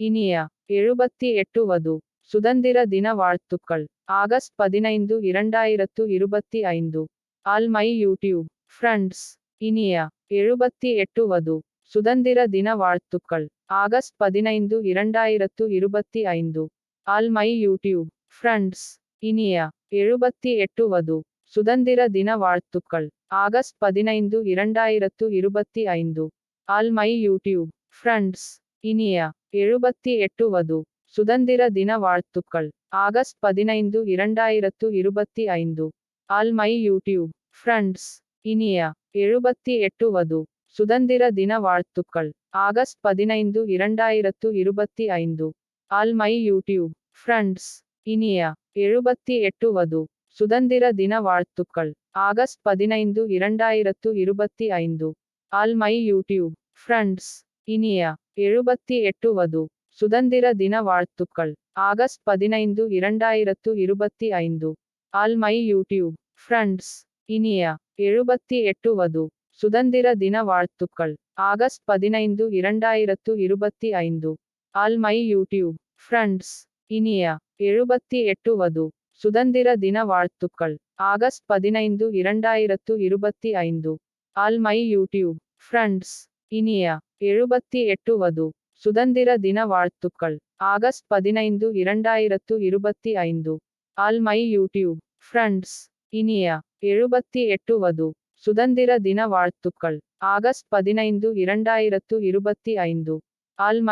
இனிய 78 வது சுதந்திர தின வாழ்த்துக்கள். August 15 2025. All my YouTube friends. இனிய 78 வது சுதந்திர தின வாழ்த்துக்கள். August 15 2025. All my YouTube friends. இனிய 78 வது சுதந்திர தின வாழ்த்துக்கள். August 15 2025. All my YouTube friends. இனிய 78 வது சுதந்திர தின வாழ்த்துக்கள். August 15 2025. All my YouTube friends. இனிய 78 வது சுதந்திர தின வாழ்த்துக்கள். August 15 2025. All my YouTube friends. இனிய 78 வது சுதந்திர தின வாழ்த்துக்கள். August 15 2025. All my YouTube friends. இனிய 78 வது சுதந்திர தின வாழ்த்துக்கள். August 15 2025. All my YouTube friends. இனிய 78 வது சுதந்திர தின வாழ்த்துக்கள். August 15 2025. All my YouTube friends. இனிய 78 வது சுதந்திர தின வாழ்த்துக்கள். August 15 2025. All my YouTube friends. இனிய 78 வது சுதந்திர தின வாழ்த்துக்கள். August 15 2025. All my YouTube friends. இனிய 78 வது சுதந்திர தின வாழ்த்துக்கள். ஆகஸ்ட் 15 2025. All my